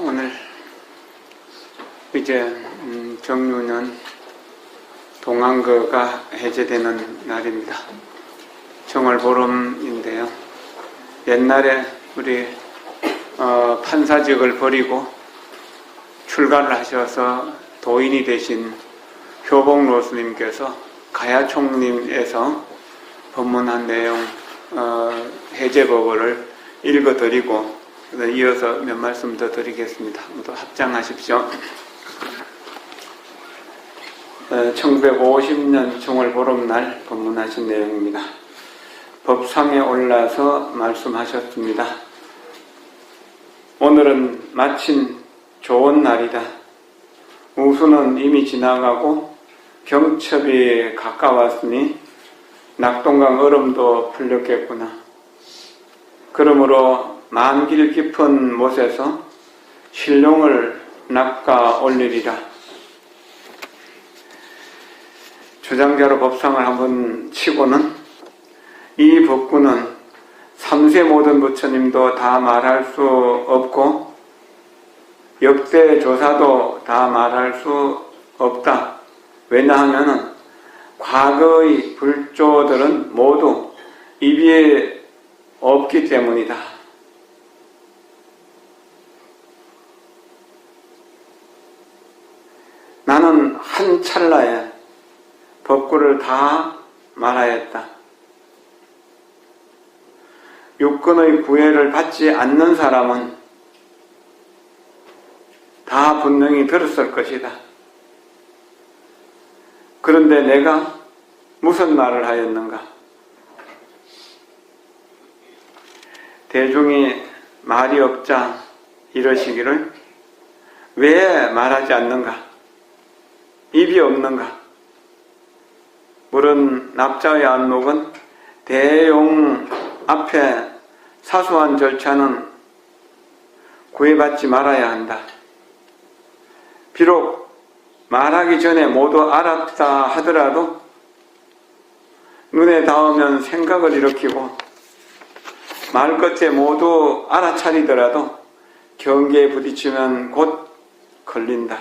오늘 이제 정유년 동안거가 해제되는 날입니다. 정월보름인데요. 옛날에 우리 판사직을 버리고 출가를 하셔서 도인이 되신 효봉로 스님께서 가야총림에서 법문한 내용 해제법을 읽어드리고 이어서 몇 말씀 더 드리겠습니다. 모두 합장하십시오. 1950년 정월보름날 법문하신 내용입니다. 법상에 올라서 말씀하셨습니다. 오늘은 마침 좋은 날이다. 우수는 이미 지나가고 경첩이 가까웠으니 낙동강 얼음도 풀렸겠구나. 그러므로 만길 깊은 못에서 신룡을 낚아 올리리라. 주장자로 법상을 한번 치고는 이 법구는 3세 모든 부처님도 다 말할 수 없고 역대 조사도 다 말할 수 없다. 왜냐하면 과거의 불조들은 모두 입이 없기 때문이다. 나는 한 찰나에 법구를 다 말하였다. 육근의 구애를 받지 않는 사람은 다 분명히 들었을 것이다. 그런데 내가 무슨 말을 하였는가? 대중이 말이 없자 이러시기를 왜 말하지 않는가? 입이 없는가? 물은 납자의 안목은 대용 앞에 사소한 절차는 구애받지 말아야 한다. 비록 말하기 전에 모두 알았다 하더라도 눈에 닿으면 생각을 일으키고 말 끝에 모두 알아차리더라도 경계에 부딪히면 곧 걸린다.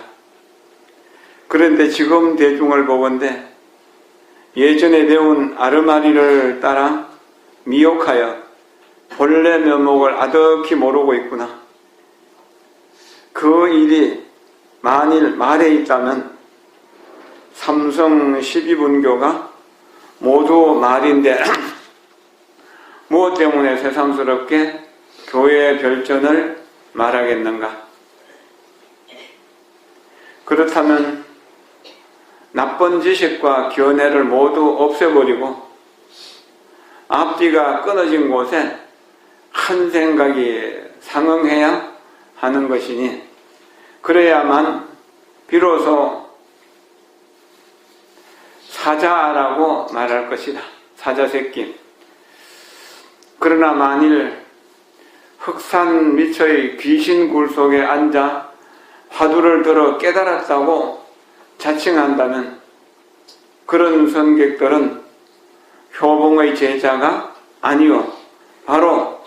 그런데 지금 대중을 보건대 예전에 배운 아르마리를 따라 미혹하여 본래 면목을 아득히 모르고 있구나. 그 일이 만일 말에 있다면 삼성 12분교가 모두 말인데 무엇 때문에 새삼스럽게 교회의 별전을 말하겠는가? 그렇다면 나쁜 지식과 견해를 모두 없애버리고 앞뒤가 끊어진 곳에 한 생각이 상응해야 하는 것이니 그래야만 비로소 사자라고 말할 것이다. 사자새끼. 그러나 만일 흑산 미처의 귀신 굴 속에 앉아 화두를 들어 깨달았다고 자칭한다면 그런 선객들은 효봉의 제자가 아니요 바로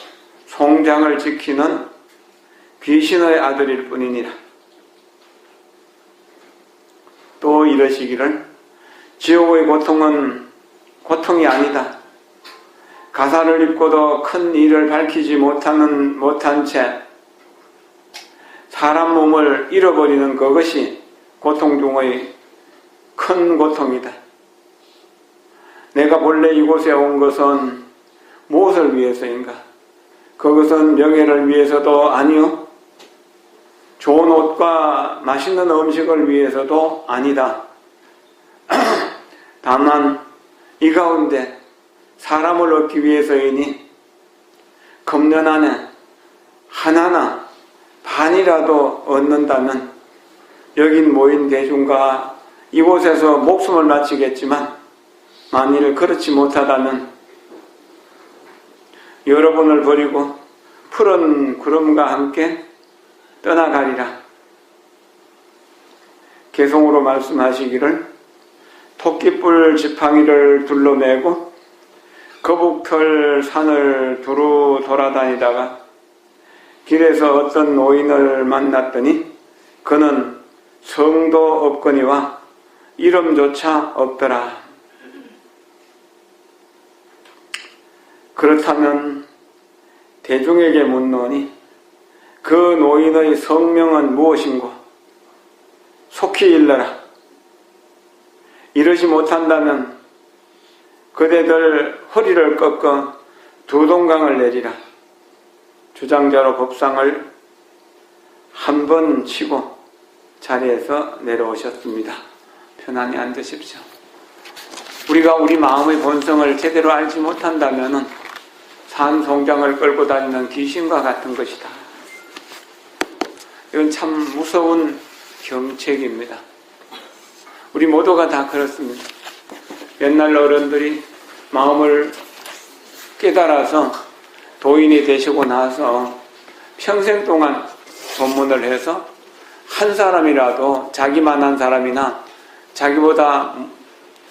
송장을 지키는 귀신의 아들일 뿐이니라. 또 이러시기를 지옥의 고통은 고통이 아니다. 가사를 입고도 큰 일을 밝히지 못한 채 사람 몸을 잃어버리는 그것이 고통 중의 큰 고통이다. 내가 본래 이곳에 온 것은 무엇을 위해서인가? 그것은 명예를 위해서도 아니요 좋은 옷과 맛있는 음식을 위해서도 아니다. 다만 이 가운데 사람을 얻기 위해서이니 금년 안에 하나나 반이라도 얻는다면 여긴 모인 대중과 이곳에서 목숨을 바치겠지만 만일 그렇지 못하다면 여러분을 버리고 푸른 구름과 함께 떠나가리라. 개송으로 말씀하시기를 토끼뿔 지팡이를 둘러매고 거북털 산을 두루 돌아다니다가 길에서 어떤 노인을 만났더니 그는 성도 없거니와 이름조차 없더라. 그렇다면 대중에게 묻노니 그 노인의 성명은 무엇인고 속히 일러라. 이러지 못한다면 그대들 허리를 꺾어 두 동강을 내리라. 주장자로 법상을 한 번 치고 자리에서 내려오셨습니다. 편안히 앉으십시오. 우리가 우리 마음의 본성을 제대로 알지 못한다면 산송장을 끌고 다니는 귀신과 같은 것이다. 이건 참 무서운 경책입니다. 우리 모두가 다 그렇습니다. 옛날 어른들이 마음을 깨달아서 도인이 되시고 나서 평생 동안 법문을 해서 한 사람이라도 자기만한 사람이나 자기보다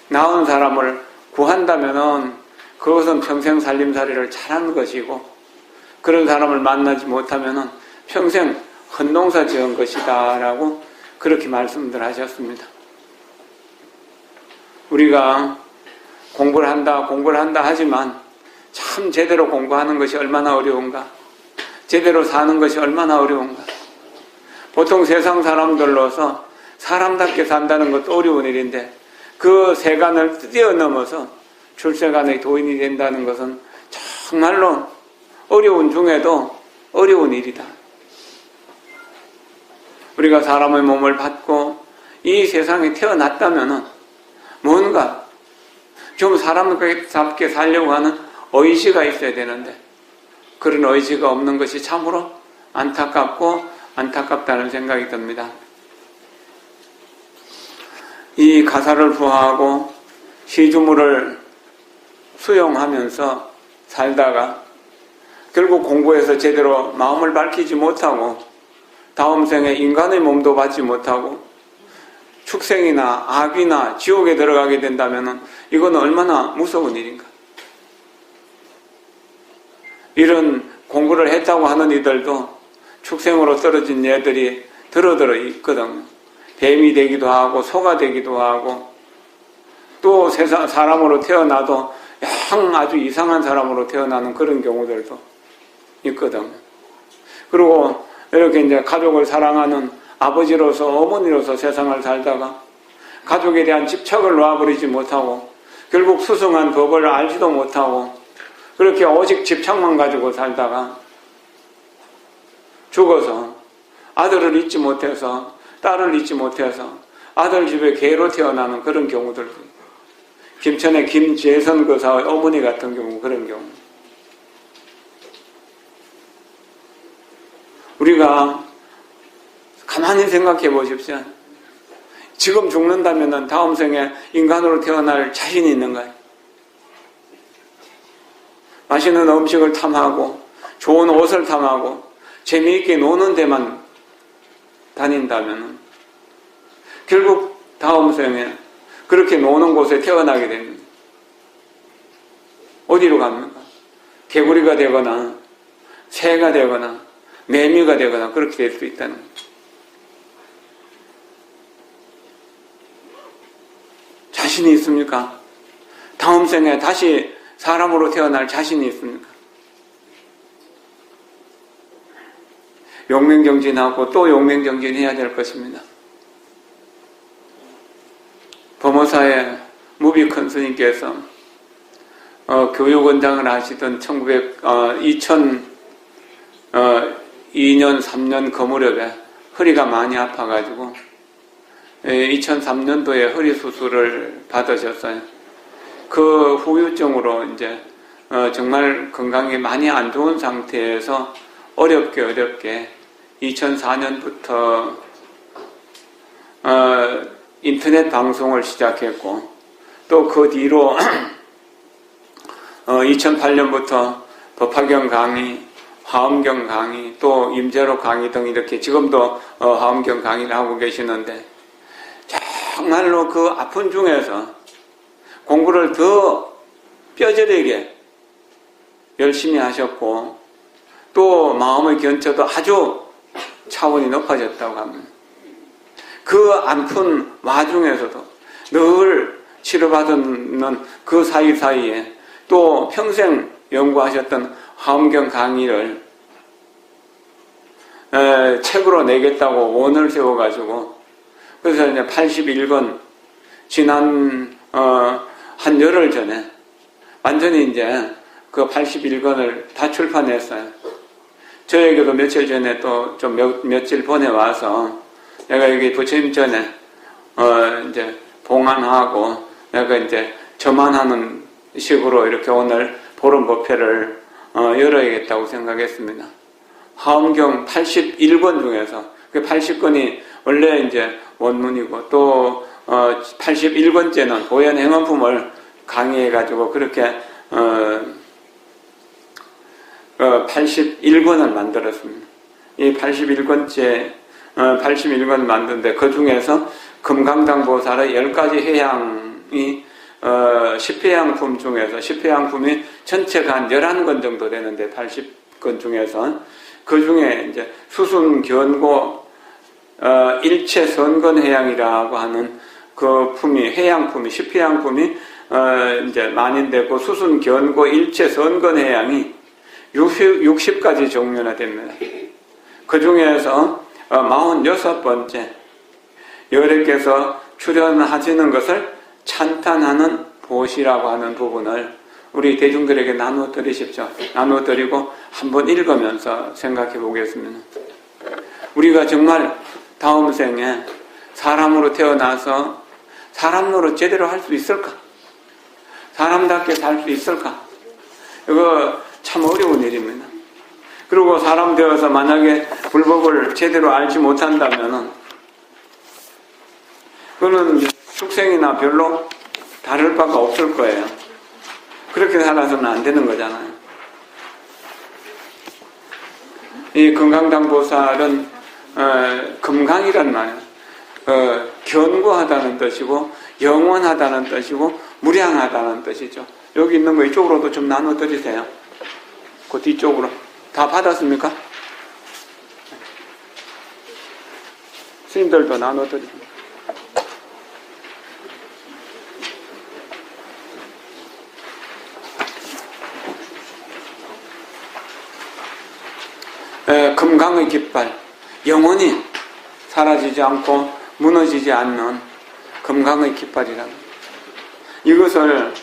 나은 사람을 구한다면은 그것은 평생 살림살이를 잘한 것이고, 그런 사람을 만나지 못하면은 평생 헛농사 지은 것이다 라고 그렇게 말씀들 하셨습니다. 우리가 공부를 한다 하지만 참 제대로 공부하는 것이 얼마나 어려운가, 제대로 사는 것이 얼마나 어려운가. 보통 세상 사람들로서 사람답게 산다는 것도 어려운 일인데 그 세간을 뛰어넘어서 출세간의 도인이 된다는 것은 정말로 어려운 중에도 어려운 일이다. 우리가 사람의 몸을 받고 이 세상에 태어났다면 뭔가 좀 사람답게 살려고 하는 의지가 있어야 되는데 그런 의지가 없는 것이 참으로 안타깝다는 생각이 듭니다. 이 가사를 부하고 시주물을 수용하면서 살다가 결국 공부해서 제대로 마음을 밝히지 못하고 다음 생에 인간의 몸도 받지 못하고 축생이나 악이나 지옥에 들어가게 된다면 이건 얼마나 무서운 일인가. 이런 공부를 했다고 하는 이들도 축생으로 떨어진 얘들이 들어들어 있거든요. 뱀이 되기도 하고 소가 되기도 하고 또 세상 사람으로 태어나도 아주 이상한 사람으로 태어나는 그런 경우들도 있거든요. 그리고 이렇게 이제 가족을 사랑하는 아버지로서 어머니로서 세상을 살다가 가족에 대한 집착을 놔버리지 못하고 결국 수승한 법을 알지도 못하고 그렇게 오직 집착만 가지고 살다가 죽어서 아들을 잊지 못해서 딸을 잊지 못해서 아들 집에 개로 태어나는 그런 경우들도 있고, 김천의 김재선 교사의 어머니 같은 경우 그런 경우. 우리가 가만히 생각해 보십시오. 지금 죽는다면 다음 생에 인간으로 태어날 자신이 있는가요? 맛있는 음식을 탐하고 좋은 옷을 탐하고 재미있게 노는 데만 다닌다면 결국 다음 생에 그렇게 노는 곳에 태어나게 됩니다. 어디로 갑니까? 개구리가 되거나 새가 되거나 매미가 되거나 그렇게 될 수 있다는 거예요. 자신이 있습니까? 다음 생에 다시 사람으로 태어날 자신이 있습니까? 용맹정진하고 또 용맹정진해야 될 것입니다. 범어사의 무비큰 스님께서 교육원장을 하시던 2002년 3년 그 무렵에 허리가 많이 아파가지고 2003년도에 허리 수술을 받으셨어요. 그 후유증으로 이제 정말 건강이 많이 안 좋은 상태에서 어렵게 2004년부터 인터넷 방송을 시작했고 또 그 뒤로 2008년부터 법화경 강의, 화엄경 강의, 또 임재로 강의 등 이렇게 지금도 화엄경 강의를 하고 계시는데 정말로 그 아픈 중에서 공부를 더 뼈저리게 열심히 하셨고 또 마음의 견처도 아주 차원이 높아졌다고 합니다. 그 아픈 와중에서도 늘 치료받는 그 사이사이에 또 평생 연구하셨던 화엄경 강의를 책으로 내겠다고 원을 세워가지고, 그래서 이제 81권 지난 한 열흘 전에 완전히 이제 그 81권을 다 출판했어요. 저에게도 며칠 전에 또 좀 며칠 보내와서 내가 여기 부처님 전에 이제 봉안하고 내가 이제 저만하는 식으로 이렇게 오늘 보름 법회를 열어야겠다고 생각했습니다. 화엄경 81권 중에서 그 80권이 원래 이제 원문이고 또 81권째는 보현 행원품을 강의해가지고 그렇게 81권을 만들었습니다. 이 81권 만드는데 그 중에서 금강당보살의 10가지 회향이 10회향품 중에서 10회향품이 전체가 한 11권 정도 되는데 80권 중에서 그 중에 이제 수순 견고 일체 선건 회향이라고 하는 그 품이 회향품이 10회향품이 이제 만인되고 수순 견고 일체 선건 회향이 60가지 종류나 됩니다. 그 중에서 46번째 여래께서 출연하시는 것을 찬탄하는 보시라고 하는 부분을 우리 대중들에게 나누어 드리십시오. 나누어 드리고 한번 읽으면서 생각해 보겠습니다. 우리가 정말 다음 생에 사람으로 태어나서 사람 노릇 제대로 할 수 있을까? 사람답게 살 수 있을까? 이거 참 어려운 일입니다. 그리고 사람 되어서 만약에 불법을 제대로 알지 못한다면은 그거는 축생이나 별로 다를 바가 없을 거예요. 그렇게 살아서는 안 되는 거잖아요. 이 금강당보살은 금강이란 말이에요. 견고하다는 뜻이고 영원하다는 뜻이고 무량하다는 뜻이죠. 여기 있는 거 이쪽으로도 좀 나눠 드리세요. 그 뒤쪽으로. 다 받았습니까? 스님들도 나눠 드립니다. 금강의 깃발, 영원히 사라지지 않고 무너지지 않는 금강의 깃발이라고. 이것을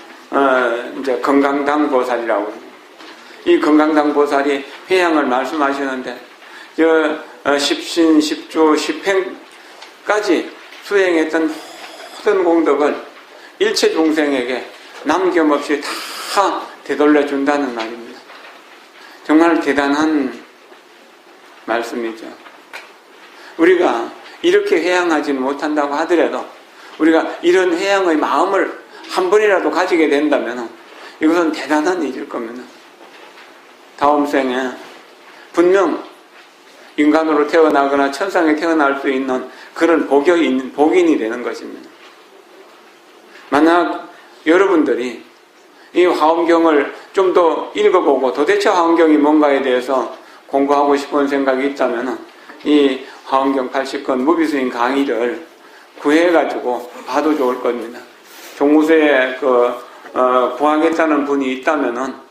이제 금강당보살이라고 합니다. 이 금강당보살이 회향을 말씀하시는데 십신, 십주, 십행까지 수행했던 모든 공덕을 일체 중생에게 남김없이 다 되돌려 준다는 말입니다. 정말 대단한 말씀이죠. 우리가 이렇게 회향하지는 못한다고 하더라도 우리가 이런 회향의 마음을 한 번이라도 가지게 된다면 이것은 대단한 일일 겁니다. 다음 생에 분명 인간으로 태어나거나 천상에 태어날 수 있는 그런 복인이 되는 것입니다. 만약 여러분들이 이 화엄경을 좀 더 읽어보고 도대체 화엄경이 뭔가에 대해서 공부하고 싶은 생각이 있다면 이 화엄경 80권 무비수인 강의를 구해가지고 봐도 좋을 겁니다. 종무소에 구하겠다는 분이 있다면은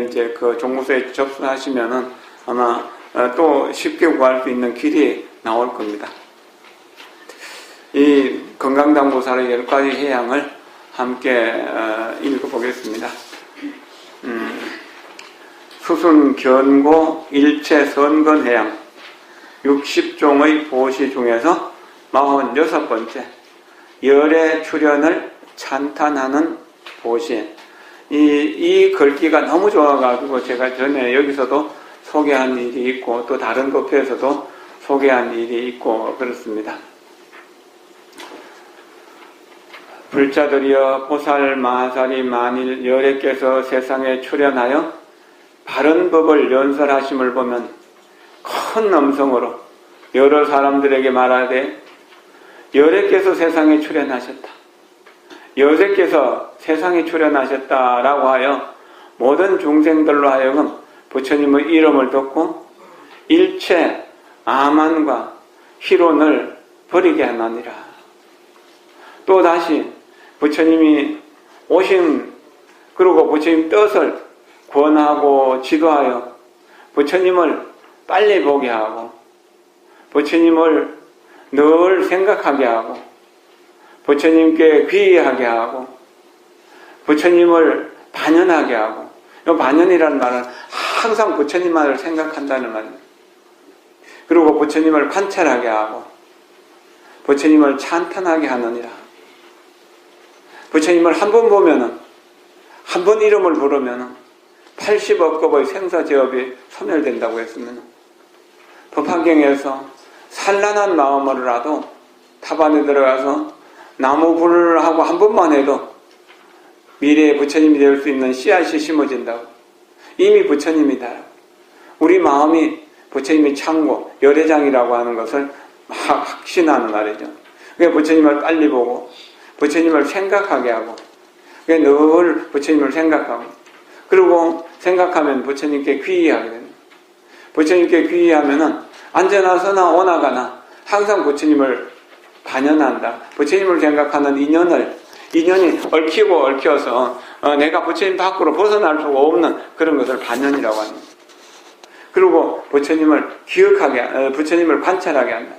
이제 그 종무소에 접수하시면은 아마 또 쉽게 구할 수 있는 길이 나올 겁니다. 이 금강당보살의 10가지 회향을 함께 읽어보겠습니다. 수순 견고 일체 선건 회향 60종의 보시 중에서 46번째 열의 출현을 찬탄하는 보시. 이 글귀가 너무 좋아가지고 제가 전에 여기서도 소개한 일이 있고 또 다른 법회에서도 소개한 일이 있고 그렇습니다. 불자들이여 보살 마살이 만일 열애께서 세상에 출현하여 바른 법을 연설하심을 보면 큰 음성으로 여러 사람들에게 말하되 열애께서 세상에 출현하셨다. 여제께서 세상에 출현하셨다라고 하여 모든 중생들로 하여금 부처님의 이름을 듣고 일체 아만과 희론을 버리게 하나니라. 또 다시 부처님이 오신, 그리고 부처님 뜻을 권하고 지도하여 부처님을 빨리 보게 하고 부처님을 늘 생각하게 하고 부처님께 귀의하게 하고 부처님을 반연하게 하고, 이 반연이라는 말은 항상 부처님만을 생각한다는 말입니다. 그리고 부처님을 관찰하게 하고 부처님을 찬탄하게 하느니라. 부처님을 한 번 보면은, 한 번 이름을 부르면은 80억 급의 생사제업이 소멸된다고 했으면, 법화경에서 산란한 마음으로라도 탑안에 들어가서 나무불을 하고 한 번만 해도 미래의 부처님이 될 수 있는 씨앗이 심어진다고. 이미 부처님이다. 우리 마음이 부처님이 창고, 열애장이라고 하는 것을 막 확신하는 말이죠. 그러니까 부처님을 빨리 보고 부처님을 생각하게 하고, 그러니까 늘 부처님을 생각하고, 그리고 생각하면 부처님께 귀의하게 됩니다. 부처님께 귀의하면은 앉아나서나 오나가나 항상 부처님을 반연한다. 부처님을 생각하는 인연이 얽히고 얽혀서 내가 부처님 밖으로 벗어날 수가 없는 그런 것을 반연이라고 합니다. 그리고 부처님을 기억하게, 부처님을 관찰하게 한다.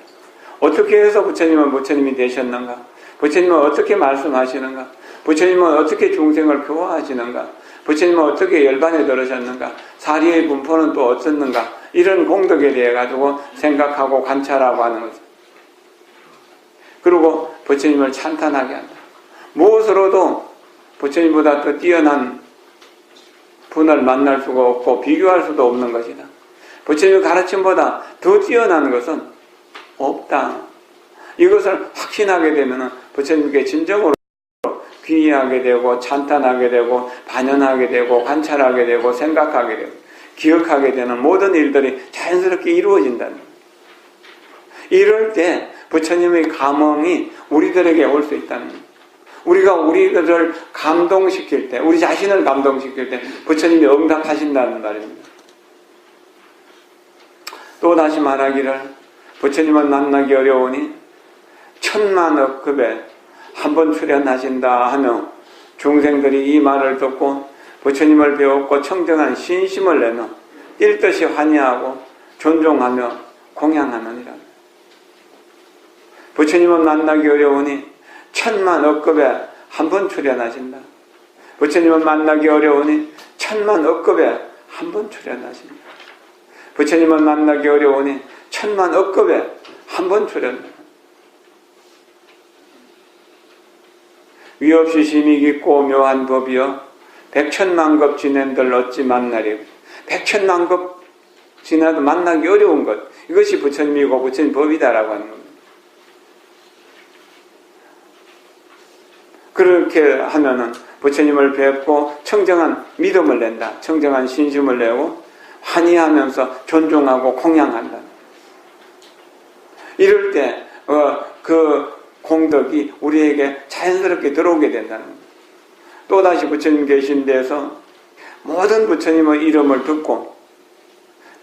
어떻게 해서 부처님은 부처님이 되셨는가? 부처님은 어떻게 말씀하시는가? 부처님은 어떻게 중생을 교화하시는가? 부처님은 어떻게 열반에 들으셨는가? 사리의 분포는 또 어떻는가? 이런 공덕에 대해 가지고 생각하고 관찰하고 하는 거죠. 그리고 부처님을 찬탄하게 한다. 무엇으로도 부처님보다 더 뛰어난 분을 만날 수가 없고 비교할 수도 없는 것이다. 부처님의 가르침보다 더 뛰어난 것은 없다. 이것을 확신하게 되면 부처님께 진정으로 귀의하게 되고 찬탄하게 되고 반연하게 되고 관찰하게 되고 생각하게 되고 기억하게 되는 모든 일들이 자연스럽게 이루어진다는 거예요. 이럴 때 부처님의 감흥이 우리들에게 올 수 있다는 거예요. 우리가 우리들을 감동시킬 때, 우리 자신을 감동시킬 때 부처님이 응답하신다는 말입니다. 또 다시 말하기를, 부처님을 만나기 어려우니 천만억 급에 한 번 출연하신다 하며 중생들이 이 말을 듣고 부처님을 배웠고 청정한 신심을 내며 일뜻이 환희하고 존중하며 공양하느니라. 부처님을 만나기 어려우니 천만억 급에 한 번 출연하신다. 부처님을 만나기 어려우니 천만억 급에 한 번 출연하신다. 부처님을 만나기 어려우니 천만억 급에 한 번 출연한다. 위없이 심히 깊고 묘한 법이여 백천만급 지낸들 어찌 만나리. 백천만급 지나도 만나기 어려운 것, 이것이 부처님이고 부처님 법이다라고 하는 겁니다. 그렇게 하면은 부처님을 뵙고 청정한 믿음을 낸다. 청정한 신심을 내고 환희하면서 존중하고 공양한다. 이럴 때 그 공덕이 우리에게 자연스럽게 들어오게 된다는 겁니다. 또다시 부처님 계신 데서 모든 부처님의 이름을 듣고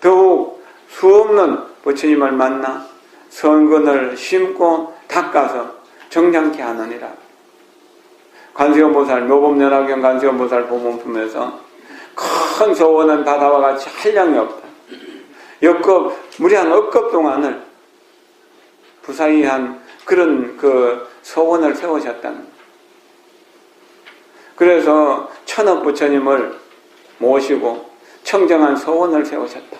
더욱 수없는 부처님을 만나 선근을 심고 닦아서 정량케 하느니라. 관세음보살, 묘법연화경 관세음보살 보문품에서 큰 소원은 바다와 같이 한량이 없다. 역급, 무리한 억급 동안을 부사이한 그런 그 소원을 세우셨다는 거예요. 그래서 천억 부처님을 모시고 청정한 소원을 세우셨다.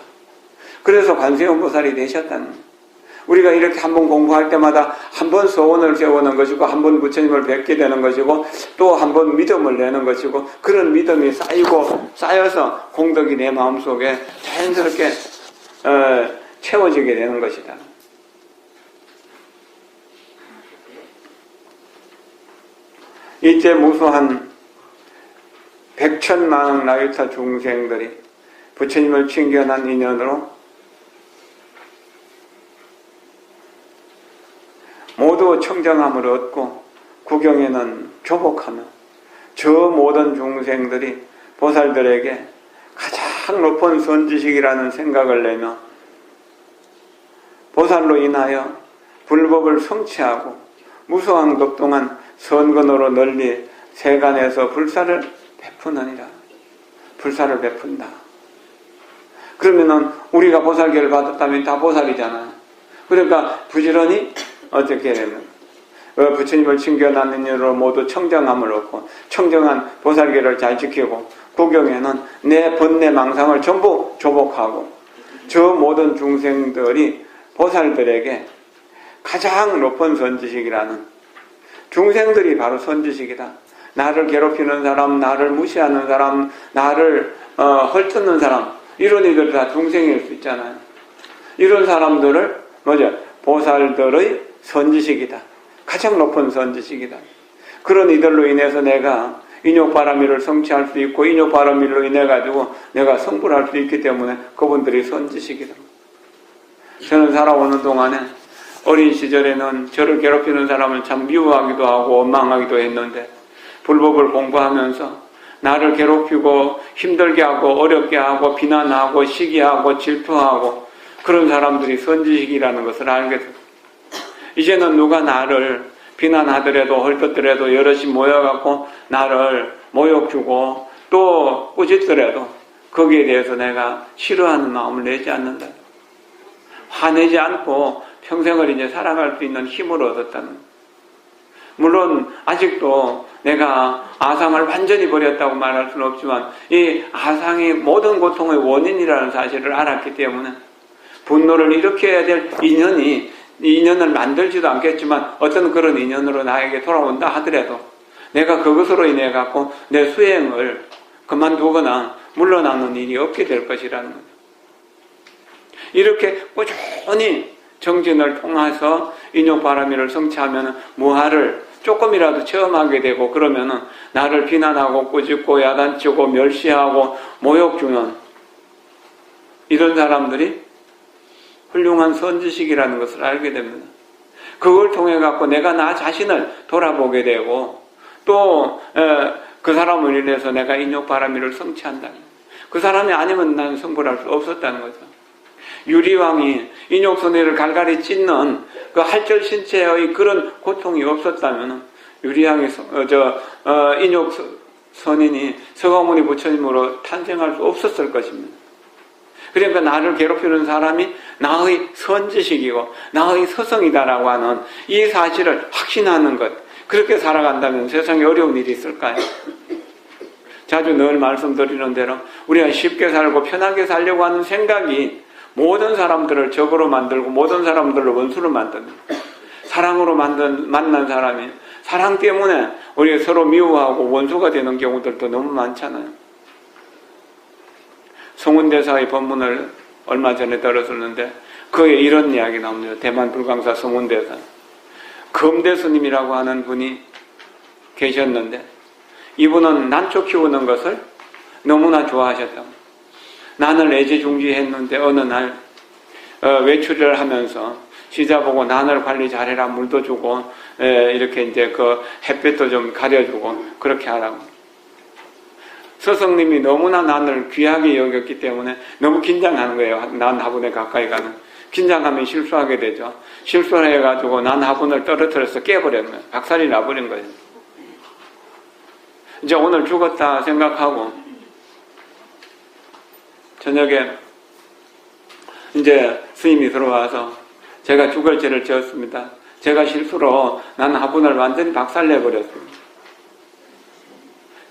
그래서 관세음보살이 되셨다는 거예요. 우리가 이렇게 한번 공부할 때마다 한 번 소원을 세우는 것이고 한 번 부처님을 뵙게 되는 것이고 또 한 번 믿음을 내는 것이고 그런 믿음이 쌓여서 공덕이 내 마음속에 자연스럽게 채워지게 되는 것이다. 이제 무수한 백천만억 나유타 중생들이 부처님을 칭견한 인연으로 모두 청정함을 얻고 구경에는 교복하며 저 모든 중생들이 보살들에게 가장 가장 높은 선지식이라는 생각을 내며 보살로 인하여 불법을 성취하고 무수한 급 동안 선근으로 널리 세간에서 불사를 베푸느니라. 불사를 베푼다. 그러면은 우리가 보살계를 받았다면 다 보살이잖아요. 그러니까 부지런히 어떻게 되면 부처님을 친견하는 일로 모두 청정함을 얻고 청정한 보살계를 잘 지키고 구경에는 내 번뇌 망상을 전부 조복하고 저 모든 중생들이 보살들에게 가장 높은 선지식이라는, 중생들이 바로 선지식이다. 나를 괴롭히는 사람, 나를 무시하는 사람, 나를 헐뜯는 사람, 이런 이들 다 중생일 수 있잖아요. 이런 사람들을 보살들의 선지식이다. 가장 높은 선지식이다. 그런 이들로 인해서 내가 인욕바라밀을 성취할 수 있고 인욕바라밀로 인해 가지고 내가 성불할 수 있기 때문에 그분들이 선지식이다. 저는 살아오는 동안에 어린 시절에는 저를 괴롭히는 사람을 참 미워하기도 하고 원망하기도 했는데 불법을 공부하면서 나를 괴롭히고 힘들게 하고 어렵게 하고 비난하고 시기하고 질투하고 그런 사람들이 선지식이라는 것을 알게 됐어요. 이제는 누가 나를 비난하더라도 헐뜯더라도 여럿이 모여갖고 나를 모욕 주고 또 꾸짖더라도 거기에 대해서 내가 싫어하는 마음을 내지 않는다. 화내지 않고 평생을 이제 살아갈 수 있는 힘을 얻었다는. 물론 아직도 내가 아상을 완전히 버렸다고 말할 수는 없지만 이 아상이 모든 고통의 원인이라는 사실을 알았기 때문에 분노를 일으켜야 될 인연이, 이 인연을 만들지도 않겠지만 어떤 그런 인연으로 나에게 돌아온다 하더라도 내가 그것으로 인해 갖고 내 수행을 그만두거나 물러나는 일이 없게 될 것이라는 거죠. 이렇게 꾸준히 정진을 통해서 인욕바라밀을 성취하면 무아를 조금이라도 체험하게 되고 그러면은 나를 비난하고 꾸짖고 야단치고 멸시하고 모욕주는 이런 사람들이 훌륭한 선지식이라는 것을 알게 됩니다. 그걸 통해 갖고 내가 나 자신을 돌아보게 되고 또 그 사람을 인해서 내가 인욕바라밀을 성취한다. 그 사람이 아니면 나는 성불할 수 없었다는 거죠. 유리왕이 인욕선의를 갈갈이 찢는 그 할절신체의 그런 고통이 없었다면 유리왕이 인욕선인이 서가모니 부처님으로 탄생할 수 없었을 것입니다. 그러니까 나를 괴롭히는 사람이 나의 선지식이고 나의 스승이다라고 하는 이 사실을 확신하는 것, 그렇게 살아간다면 세상에 어려운 일이 있을까요? 자주 늘 말씀드리는 대로 우리가 쉽게 살고 편하게 살려고 하는 생각이 모든 사람들을 적으로 만들고 모든 사람들을 원수로 만듭니다. 사랑으로 만난 사람이 사랑 때문에 우리가 서로 미워하고 원수가 되는 경우들도 너무 많잖아요. 송은대사의 법문을 얼마 전에 들었었는데 그에 이런 이야기 나옵니다. 대만 불광사 송은대사. 검대스님이라고 하는 분이 계셨는데 이분은 난초 키우는 것을 너무나 좋아하셨다고. 난을 애지중지했는데 어느 날 외출을 하면서 시자 보고 난을 관리 잘해라, 물도 주고 이렇게 이제 그 햇빛도 좀 가려주고 그렇게 하라고. 스승님이 너무나 난을 귀하게 여겼기 때문에 너무 긴장하는 거예요. 난 화분에 가까이 가는. 긴장하면 실수하게 되죠. 실수를 해가지고 난 화분을 떨어뜨려서 깨버린 거예요. 박살이 나버린 거예요. 이제 오늘 죽었다 생각하고 저녁에 이제 스님이 들어와서 제가 죽을 죄를 지었습니다. 제가 실수로 난 화분을 완전히 박살내버렸습니다.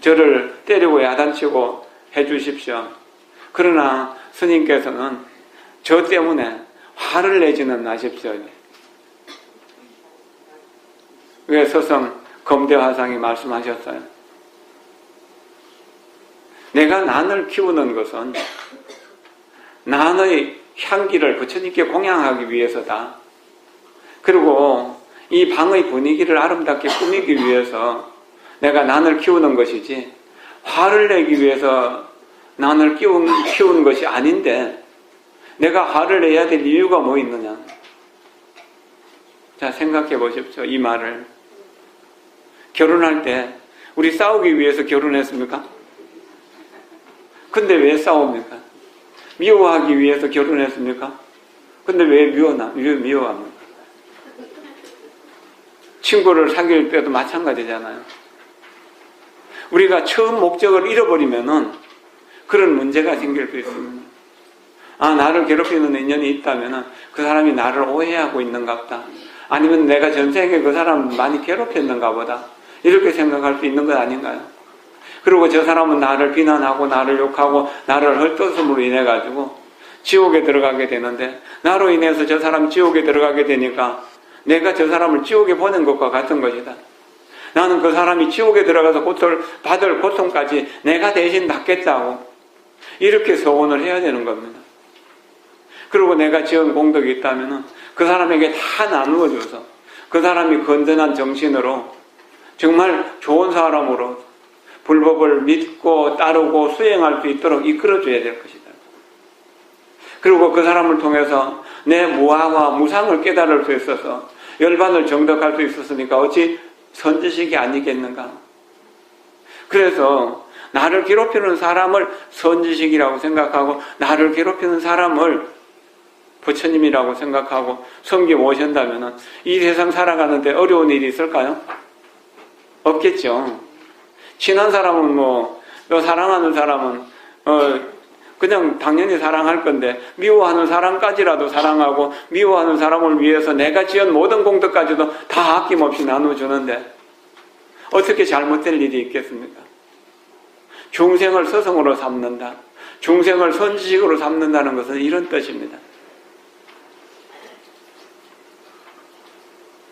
저를 때리고 야단치고 해주십시오. 그러나 스님께서는 저 때문에 화를 내지는 마십시오. 왜 스승 검대화상이 말씀하셨어요? 내가 난을 키우는 것은 난의 향기를 부처님께 공양하기 위해서다. 그리고 이 방의 분위기를 아름답게 꾸미기 위해서 내가 난을 키우는 것이지 화를 내기 위해서 난을 키운 것이 아닌데 내가 화를 내야 될 이유가 뭐 있느냐. 자, 생각해 보십시오. 이 말을. 결혼할 때 우리 싸우기 위해서 결혼했습니까? 근데 왜 싸웁니까? 미워하기 위해서 결혼했습니까? 근데 왜 미워합니까? 친구를 사귈 때도 마찬가지잖아요. 우리가 처음 목적을 잃어버리면은 그런 문제가 생길 수 있습니다. 나를 괴롭히는 인연이 있다면은 그 사람이 나를 오해하고 있는가 보다. 아니면 내가 전생에 그 사람을 많이 괴롭혔는가 보다. 이렇게 생각할 수 있는 것 아닌가요? 그리고 저 사람은 나를 비난하고 나를 욕하고 나를 헐뜯음으로 인해 가지고 지옥에 들어가게 되는데, 나로 인해서 저 사람이 지옥에 들어가게 되니까 내가 저 사람을 지옥에 보낸 것과 같은 것이다. 나는 그 사람이 지옥에 들어가서 받을 고통까지 내가 대신 받겠다고 이렇게 서원을 해야 되는 겁니다. 그리고 내가 지은 공덕이 있다면 그 사람에게 다 나누어줘서 그 사람이 건전한 정신으로 정말 좋은 사람으로 불법을 믿고 따르고 수행할 수 있도록 이끌어줘야 될 것이다. 그리고 그 사람을 통해서 내 무아와 무상을 깨달을 수 있어서 열반을 정덕할 수 있었으니까 어찌 선지식이 아니겠는가. 그래서 나를 괴롭히는 사람을 선지식이라고 생각하고 나를 괴롭히는 사람을 부처님이라고 생각하고 섬기고 오신다면 이 세상 살아가는데 어려운 일이 있을까요? 없겠죠. 친한 사람은 사랑하는 사람은 그냥 당연히 사랑할 건데, 미워하는 사람까지라도 사랑하고 미워하는 사람을 위해서 내가 지은 모든 공덕까지도 다 아낌없이 나눠주는데 어떻게 잘못될 일이 있겠습니까? 중생을 서성으로 삼는다, 중생을 선지식으로 삼는다는 것은 이런 뜻입니다.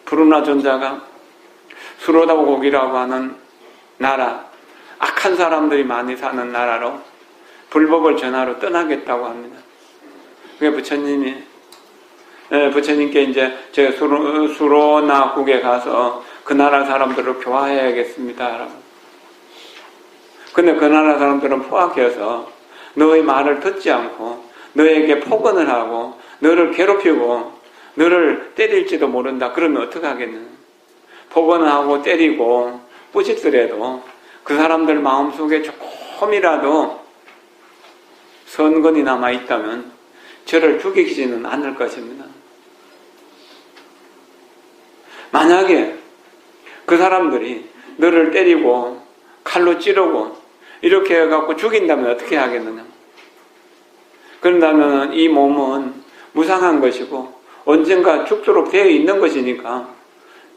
푸르나 존자가 수로다고곡이라고 하는 나라, 악한 사람들이 많이 사는 나라로 불법을 전하러 떠나겠다고 합니다. 그게 부처님께 이제 제 수로나국에 가서 그 나라 사람들을 교화해야겠습니다. 근데 그 나라 사람들은 포악해서 너의 말을 듣지 않고 너에게 폭언을 하고 너를 괴롭히고 너를 때릴지도 모른다. 그러면 어떻게 하겠느냐. 폭언을 하고 때리고 뿌짓더라도 그 사람들 마음속에 조금이라도 선건이 남아있다면 저를 죽이지는 않을 것입니다. 만약에 그 사람들이 너를 때리고 칼로 찌르고 이렇게 해갖고 죽인다면 어떻게 하겠느냐. 그런다면 이 몸은 무상한 것이고 언젠가 죽도록 되어 있는 것이니까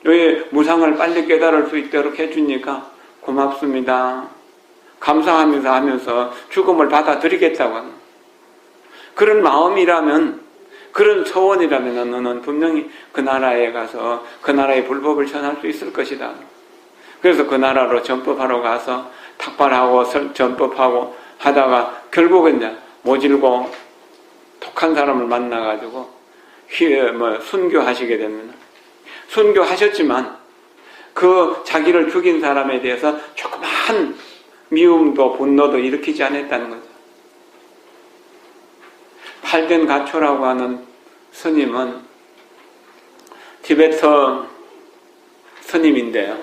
왜 무상을 빨리 깨달을 수 있도록 해주니까 고맙습니다, 감사하면서 하면서 죽음을 받아들이겠다고 하는 그런 마음이라면, 그런 소원이라면 너는 분명히 그 나라에 가서 그 나라의 불법을 전할 수 있을 것이다. 그래서 그 나라로 전법하러 가서 탁발하고 전법하고 하다가 결국은 이제 모질고 독한 사람을 만나가지고 순교하시게 됩니다. 순교하셨지만 그 자기를 죽인 사람에 대해서 조그만 미움도 분노도 일으키지 않았다는 거죠. 팔된 가초라고 하는 스님은 티베트 스님인데요.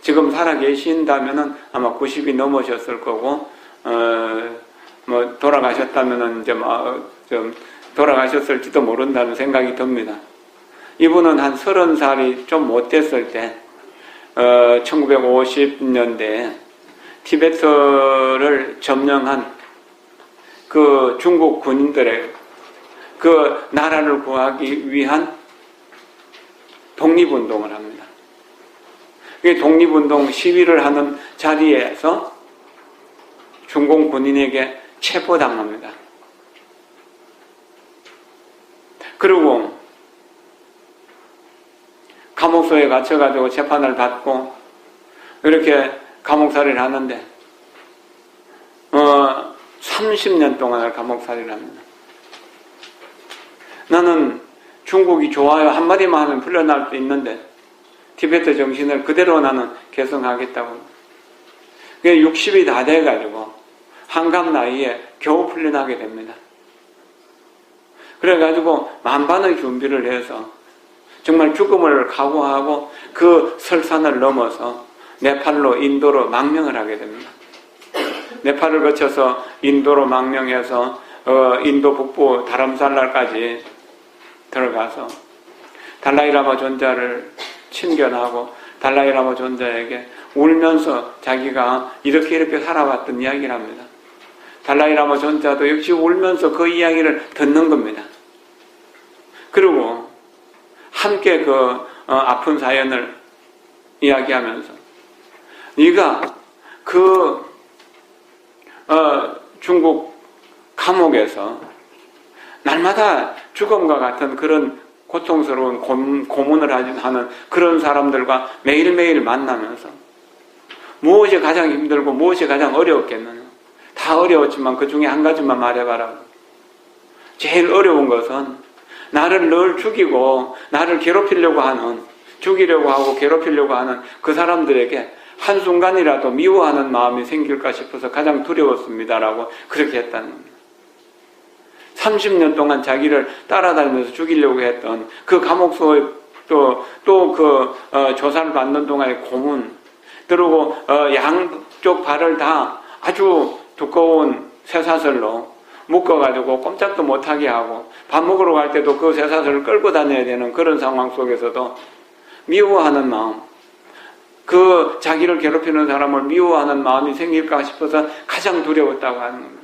지금 살아 계신다면은 아마 90이 넘으셨을 거고, 돌아가셨다면은 좀 돌아가셨을지도 모른다는 생각이 듭니다. 이분은 한 30살이 좀 못 됐을 때, 1950년대에 티베트를 점령한 그 중국 군인들의 그 나라를 구하기 위한 독립운동을 합니다. 그 독립운동 시위를 하는 자리에서 중공 군인에게 체포당합니다. 그리고 감옥소에 갇혀가지고 재판을 받고 이렇게 감옥살이를 하는데 30년 동안을 감옥살이를 합니다. 나는 중국이 좋아요 한마디만 하면 풀려날 수 있는데 티베트 정신을 그대로 나는 계승하겠다고. 60이 다 돼가지고 한갑 나이에 겨우 풀려나게 됩니다. 그래가지고 만반의 준비를 해서 정말 죽음을 각오하고 그 설산을 넘어서 네팔로 인도로 망명을 하게 됩니다. 네팔을 거쳐서 인도로 망명해서 인도 북부 다람살라까지 들어가서 달라이라마 존자를 친견하고 달라이라마 존자에게 울면서 자기가 이렇게 살아왔던 이야기를 합니다. 달라이라마 존자도 역시 울면서 그 이야기를 듣는 겁니다. 그리고 함께 그 아픈 사연을 이야기하면서 네가 그 중국 감옥에서 날마다 죽음과 같은 그런 고통스러운 고문을 하는 그런 사람들과 매일매일 만나면서 무엇이 가장 힘들고 무엇이 가장 어려웠겠느냐. 다 어려웠지만 그 중에 한 가지만 말해봐라. 제일 어려운 것은 나를 늘 죽이고 나를 괴롭히려고 하는, 죽이려고 하고 괴롭히려고 하는 그 사람들에게 한순간이라도 미워하는 마음이 생길까 싶어서 가장 두려웠습니다라고 그렇게 했다는 겁니다. 30년 동안 자기를 따라다니면서 죽이려고 했던 그 감옥소에 또 그 조사를 받는 동안의 고문, 그리고 양쪽 발을 다 아주 두꺼운 쇠사슬로 묶어가지고 꼼짝도 못하게 하고 밥 먹으러 갈 때도 그 쇠사슬을 끌고 다녀야 되는 그런 상황 속에서도 미워하는 마음, 그 자기를 괴롭히는 사람을 미워하는 마음이 생길까 싶어서 가장 두려웠다고 하는 겁니다.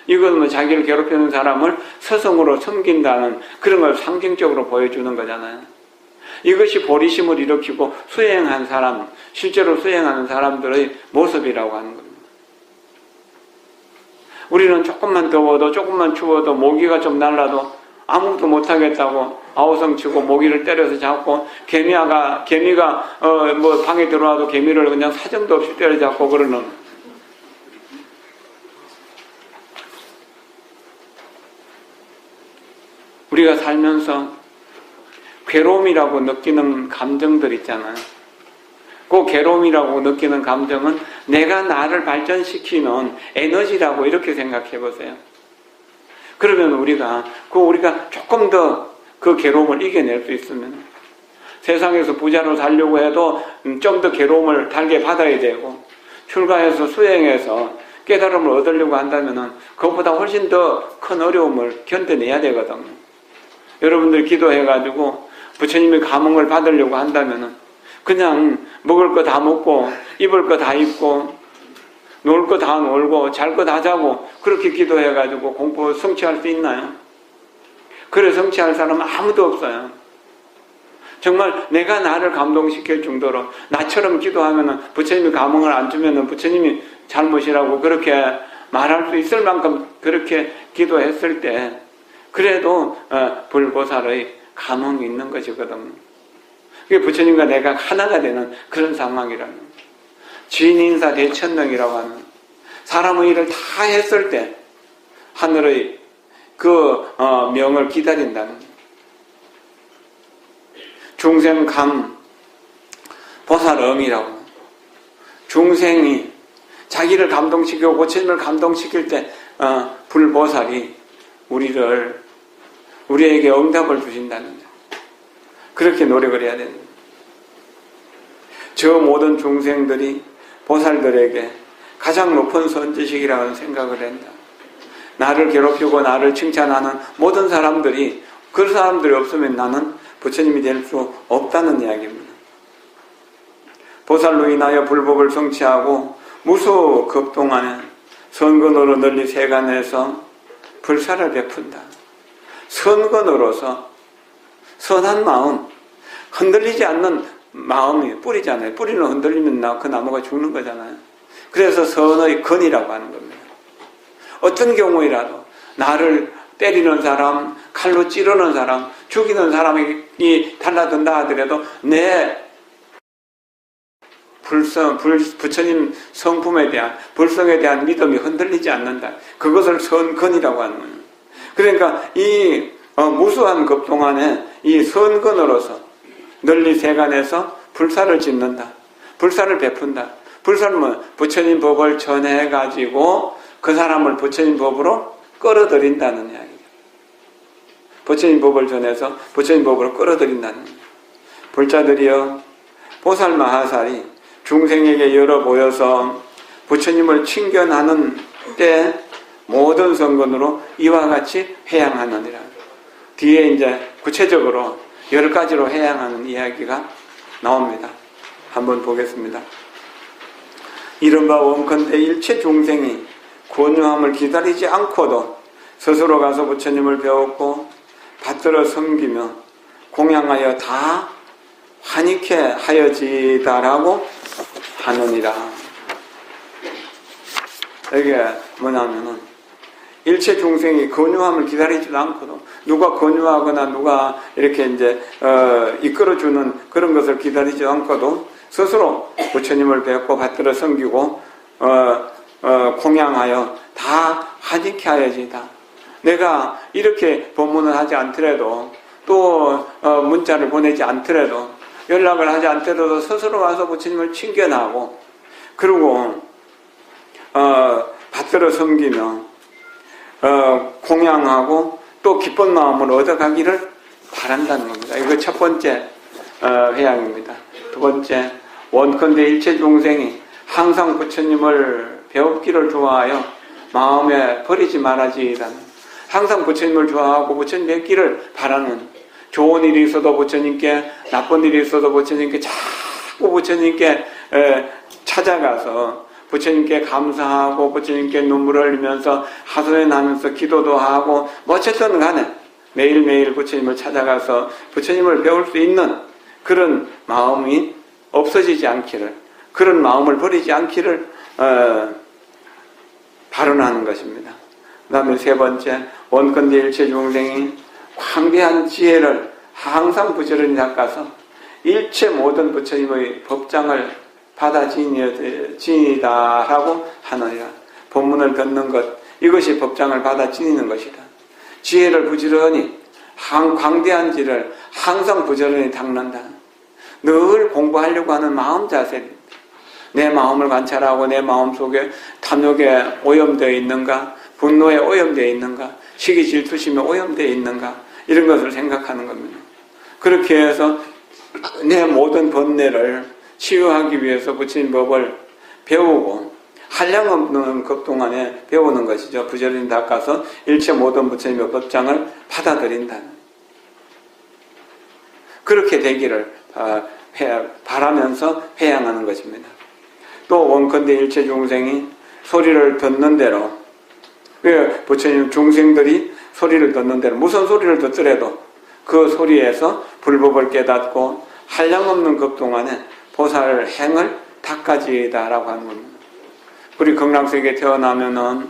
이건 뭐 자기를 괴롭히는 사람을 스승으로 섬긴다는 그런 걸 상징적으로 보여주는 거잖아요. 이것이 보리심을 일으키고 수행한 사람, 실제로 수행하는 사람들의 모습이라고 하는 겁니다. 우리는 조금만 더워도 조금만 추워도 모기가 좀 날라도 아무것도 못하겠다고 아우성치고 모기를 때려서 잡고 개미가 뭐 방에 들어와도 개미를 그냥 사정도 없이 때려잡고 그러는, 우리가 살면서 괴로움이라고 느끼는 감정들 있잖아요. 그 괴로움이라고 느끼는 감정은 내가 나를 발전시키는 에너지라고 이렇게 생각해 보세요. 그러면 우리가 조금 더 그 괴로움을 이겨낼 수 있으면, 세상에서 부자로 살려고 해도 좀 더 괴로움을 달게 받아야 되고, 출가해서 수행해서 깨달음을 얻으려고 한다면 그것보다 훨씬 더 큰 어려움을 견뎌내야 되거든요. 여러분들 기도해가지고 부처님의 감흥을 받으려고 한다면 그냥 먹을 거 다 먹고 입을 거 다 입고 놀 거 다 놀고 잘 거 다 자고 그렇게 기도해가지고 공부 성취할 수 있나요? 그래 성취할 사람은 아무도 없어요. 정말 내가 나를 감동시킬 정도로 나처럼 기도하면 부처님이 감흥을 안 주면 부처님이 잘못이라고 그렇게 말할 수 있을 만큼 그렇게 기도했을 때 그래도 불보살의 감흥이 있는 것이거든요. 그게 부처님과 내가 하나가 되는 그런 상황이라는 거예요. 진인사 대천능이라고 하는, 사람의 일을 다 했을 때 하늘의 그 명을 기다린다는 거예요. 중생감 보살음이라고, 중생이 자기를 감동시키고 부처님을 감동시킬 때 불보살이 우리에게 응답을 주신다는 거예요. 그렇게 노력을 해야 됩니다. 저 모든 중생들이 보살들에게 가장 높은 선지식이라는 생각을 한다. 나를 괴롭히고 나를 칭찬하는 모든 사람들이, 그 사람들이 없으면 나는 부처님이 될 수 없다는 이야기입니다. 보살로 인하여 불법을 성취하고 무수 급동안에 선근으로 널리 세간에서 불사를 베푼다. 선근으로서 선한 마음, 흔들리지 않는 마음이 뿌리잖아요. 뿌리는 흔들리면 그 나무가 죽는 거잖아요. 그래서 선의 근이라고 하는 겁니다. 어떤 경우이라도 나를 때리는 사람, 칼로 찌르는 사람, 죽이는 사람이 달라든다 하더라도 내 부처님 성품에 대한, 불성에 대한 믿음이 흔들리지 않는다. 그것을 선근이라고 하는 거예요. 그러니까 이 무수한 급동안에 이 선근으로서 널리 세간에서 불사를 짓는다. 불사를 베푼다. 불사는 부처님 법을 전해가지고 그 사람을 부처님 법으로 끌어들인다는 이야기죠. 부처님 법을 전해서 부처님 법으로 끌어들인다는 거예요. 불자들이여, 보살마하살이 중생에게 열어 보여서 부처님을 친견하는 때 모든 성근으로 이와 같이 회양하느니라. 뒤에 이제 구체적으로 10가지로 회양하는 이야기가 나옵니다. 한번 보겠습니다. 이른바 원컨대 일체 중생이 권유함을 기다리지 않고도 스스로 가서 부처님을 배웠고 받들어 섬기며 공양하여 다 환희케 하여지다라고 하느니라. 이게 뭐냐면은 일체 중생이 권유함을 기다리지도 않고도 누가 권유하거나 누가 이렇게 이제 이끌어주는 그런 것을 기다리지 않고도 스스로 부처님을 뵙고 받들어 섬기고 공양하여 다 환희케 하여지다. 내가 이렇게 법문을 하지 않더라도 또 문자를 보내지 않더라도 연락을 하지 않더라도 스스로 와서 부처님을 친견하고 그리고 받들어 섬기며 공양하고 또 기쁜 마음을 얻어가기를 바란다는 겁니다. 이거 첫 번째 회양입니다. 두 번째, 원컨대 일체 중생이 항상 부처님을 배웠기를 좋아하여 마음에 버리지 말아지이다. 항상 부처님을 좋아하고 부처님 뵙기를 바라는, 좋은 일이 있어도 부처님께, 나쁜 일이 있어도 부처님께 자꾸 부처님께 찾아가서 부처님께 감사하고 부처님께 눈물을 흘리면서 하소연하면서 기도도 하고 어쨌든 간에 매일매일 부처님을 찾아가서 부처님을 배울 수 있는 그런 마음이 없어지지 않기를, 그런 마음을 버리지 않기를 발언하는 것입니다. 그 다음에 세 번째, 원컨대 일체 중생이 광대한 지혜를 항상 부지런히 닦아서 일체 모든 부처님의 법장을 받아 지니다라고 하느니라. 본문을 듣는 것, 이것이 법장을 받아 지니는 것이다. 지혜를 부지런히, 광대한 지혜를 항상 부지런히 닦는다. 늘 공부하려고 하는 마음 자세입니다. 내 마음을 관찰하고 내 마음 속에 탐욕에 오염되어 있는가, 분노에 오염되어 있는가, 시기 질투심에 오염되어 있는가, 이런 것을 생각하는 겁니다. 그렇게 해서 내 모든 번뇌를 치유하기 위해서 부처님 법을 배우고 한량없는 것 동안에 배우는 것이죠. 부지런히 닦아서 일체 모든 부처님의 법장을 받아들인다. 그렇게 되기를 바라면서 회양하는 것입니다. 또 원컨대 일체 중생이 소리를 듣는 대로, 부처님 중생들이 소리를 듣는 대로 무슨 소리를 듣더라도 그 소리에서 불법을 깨닫고 한량없는 것 동안에 보살 행을 닦아지다라고 하는 겁니다. 우리 극락세계에 태어나면은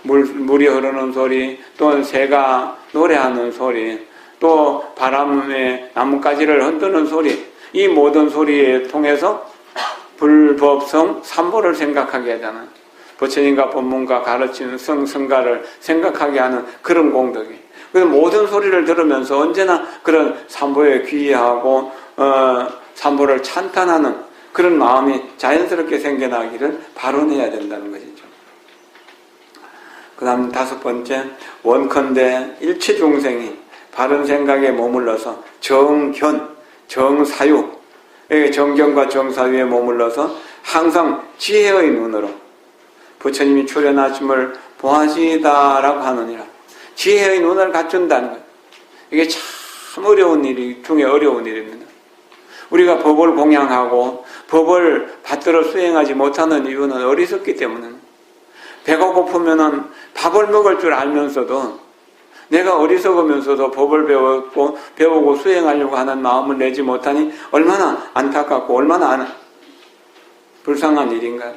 물이 흐르는 소리, 또 새가 노래하는 소리, 또 바람에 나뭇가지를 흔드는 소리, 이 모든 소리에 통해서 불법성 삼보를 생각하게 하잖아요. 부처님과 법문과 가르치는 성가를 생각하게 하는 그런 공덕이. 그래서 모든 소리를 들으면서 언제나 그런 삼보에 귀의하고 삼보를 찬탄하는 그런 마음이 자연스럽게 생겨나기를 발언해야 된다는 것이죠. 그 다음 다섯 번째, 원컨대 일체 중생이 바른 생각에 머물러서 정견, 정사유, 정견과 정사유에 머물러서 항상 지혜의 눈으로 부처님이 출현하심을 보아지다라고 하느니라. 지혜의 눈을 갖춘다는 것. 이게 참 어려운 일이 중에 어려운 일입니다. 우리가 법을 공양하고 법을 받들어 수행하지 못하는 이유는 어리석기 때문에, 배가 고프면은 밥을 먹을 줄 알면서도 내가 어리석으면서도 법을 배우고 수행하려고 하는 마음을 내지 못하니 얼마나 안타깝고 얼마나 불쌍한 일인가요?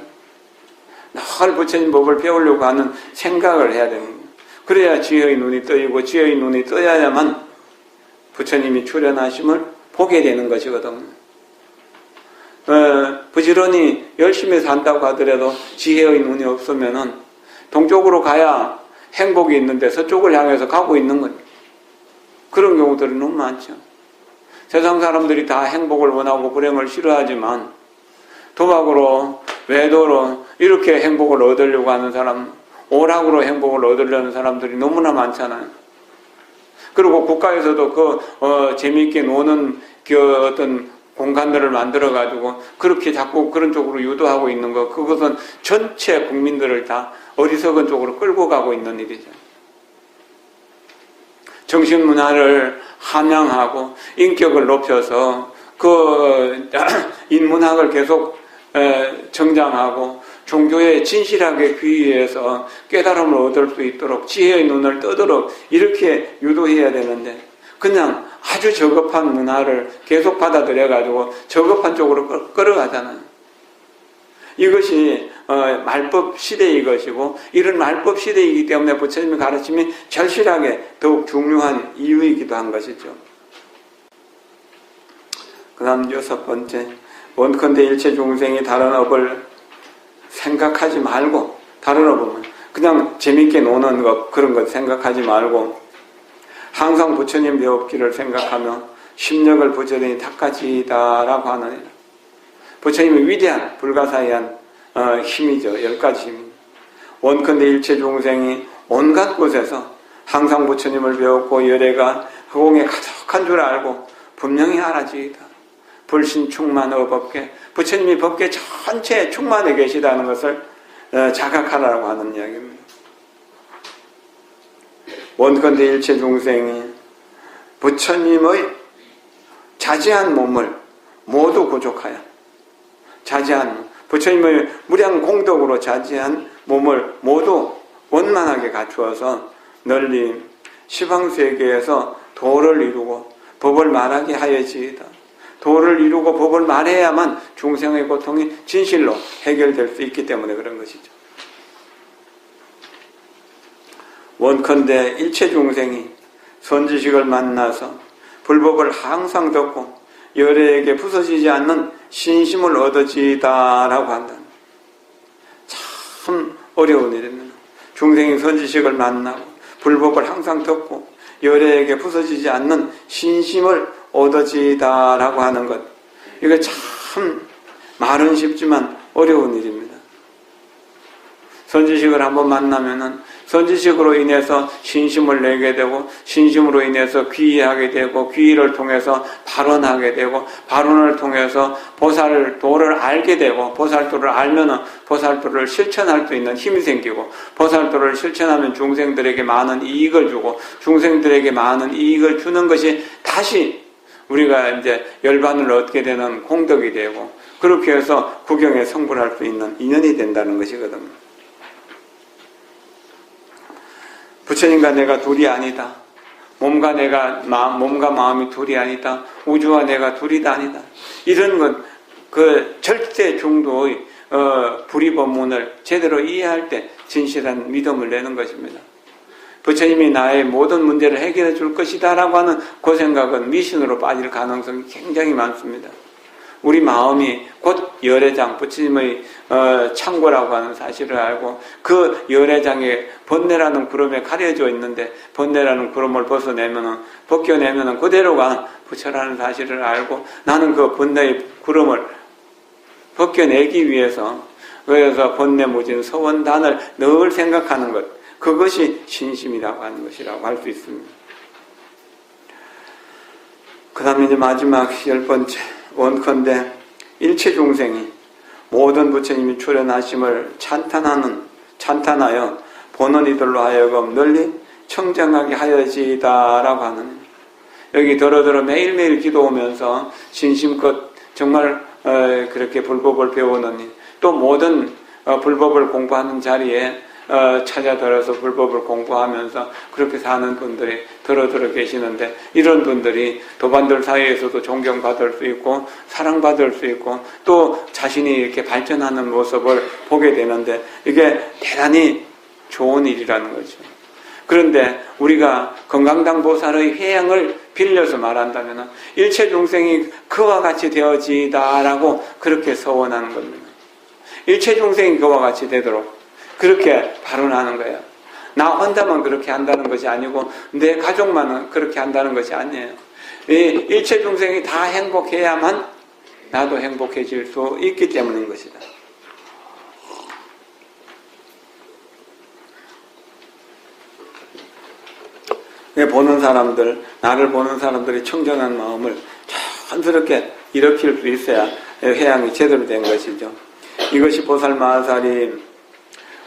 늘 부처님 법을 배우려고 하는 생각을 해야 됩니다. 그래야 지혜의 눈이 떠이고 지혜의 눈이 떠야만 부처님이 출현하심을 보게 되는 것이거든요. 부지런히 열심히 산다고 하더라도 지혜의 눈이 없으면은 동쪽으로 가야 행복이 있는데 서쪽을 향해서 가고 있는 거예요. 그런 경우들이 너무 많죠. 세상 사람들이 다 행복을 원하고 불행을 싫어하지만 도박으로, 외도로 이렇게 행복을 얻으려고 하는 사람, 오락으로 행복을 얻으려는 사람들이 너무나 많잖아요. 그리고 국가에서도 재미있게 노는 어떤 공간들을 만들어가지고 그렇게 자꾸 그런 쪽으로 유도하고 있는 거, 그것은 전체 국민들을 다 어리석은 쪽으로 끌고 가고 있는 일이죠. 정신문화를 함양하고 인격을 높여서 그 인문학을 계속 정장하고 종교에 진실하게 귀의해서 깨달음을 얻을 수 있도록 지혜의 눈을 뜨도록 이렇게 유도해야 되는데, 그냥 아주 저급한 문화를 계속 받아들여가지고 저급한 쪽으로 끌어가잖아요. 이것이 말법 시대의 것이고, 이런 말법 시대이기 때문에 부처님의 가르침이 절실하게 더욱 중요한 이유이기도 한 것이죠. 그 다음 6번째, 원컨대 일체 중생이 다른 업을 생각하지 말고, 다른 업은 그냥 재밌게 노는 것, 그런 것 생각하지 말고 항상 부처님 배웠기를 생각하며 심력을 부지런히 닦아지다라고 하느니라. 부처님의 위대한 불가사의한 힘이죠. 10가지 힘. 원컨대 일체 중생이 온갖 곳에서 항상 부처님을 배웠고 열애가 허공에 가득한 줄 알고 분명히 알아지이다. 불신 충만 업업계, 부처님이 법계 전체에 충만해 계시다는 것을 자각하라고 하는 이야기입니다. 원컨대 일체 중생이 부처님의 자지한 몸을 모두 구족하여, 자지한 부처님의 무량 공덕으로 자지한 몸을 모두 원만하게 갖추어서 널리 시방세계에서 도를 이루고 법을 말하게 하여지이다. 도를 이루고 법을 말해야만 중생의 고통이 진실로 해결될 수 있기 때문에 그런 것이죠. 원컨대 일체 중생이 선지식을 만나서 불법을 항상 듣고 열애에게 부서지지 않는 신심을 얻어지다라고 한다는, 참 어려운 일입니다. 중생이 선지식을 만나고 불법을 항상 듣고 열애에게 부서지지 않는 신심을 얻어지다라고 하는 것, 이거 참 말은 쉽지만 어려운 일입니다. 선지식을 한번 만나면은 선지식으로 인해서 신심을 내게 되고, 신심으로 인해서 귀의하게 되고, 귀의를 통해서 발언하게 되고, 발언을 통해서 보살도를 알게 되고, 보살도를 알면은 보살도를 실천할 수 있는 힘이 생기고, 보살도를 실천하면 중생들에게 많은 이익을 주고, 중생들에게 많은 이익을 주는 것이 다시 우리가 이제 열반을 얻게 되는 공덕이 되고, 그렇게 해서 구경에 성불할 수 있는 인연이 된다는 것이거든요. 부처님과 내가 둘이 아니다. 몸과 마음이 둘이 아니다. 우주와 내가 둘이다 아니다. 이런 것, 그 절대 중도의 불의법문을 제대로 이해할 때 진실한 믿음을 내는 것입니다. 부처님이 나의 모든 문제를 해결해 줄 것이다 라고 하는 그 생각은 미신으로 빠질 가능성이 굉장히 많습니다. 우리 마음이 곧 열애장, 부처님의 창고라고 하는 사실을 알고, 그 열애장에 번뇌라는 구름에 가려져 있는데 번뇌라는 구름을 벗겨내면은 그대로가 부처라는 사실을 알고, 나는 그 번뇌의 구름을 벗겨내기 위해서, 그래서 번뇌무진 서원단을 늘 생각하는 것, 그것이 신심이라고 하는 것이라고 할 수 있습니다. 그 다음에 이제 마지막 10번째, 원컨대 일체 중생이 모든 부처님이 출현하심을 찬탄하여 보는 이들로 하여금 널리 청정하게 하여지다라고 하는, 여기 더러더러 매일매일 기도하면서 신심껏 정말 그렇게 불법을 배우는, 또 모든 불법을 공부하는 자리에 찾아들어서 불법을 공부하면서 그렇게 사는 분들이 더러더러 계시는데, 이런 분들이 도반들 사이에서도 존경받을 수 있고 사랑받을 수 있고 또 자신이 이렇게 발전하는 모습을 보게 되는데, 이게 대단히 좋은 일이라는 거죠. 그런데 우리가 건강당 보살의 회양을 빌려서 말한다면 일체 중생이 그와 같이 되어지다라고 그렇게 서원하는 겁니다. 일체 중생이 그와 같이 되도록 그렇게 발언하는 거예요. 나 혼자만 그렇게 한다는 것이 아니고 내 가족만은 그렇게 한다는 것이 아니에요. 이 일체 중생이 다 행복해야만 나도 행복해질 수 있기 때문인 것이다. 보는 사람들, 나를 보는 사람들이 청정한 마음을 자연스럽게 일으킬 수 있어야 회양이 제대로 된 것이죠. 이것이 보살마살이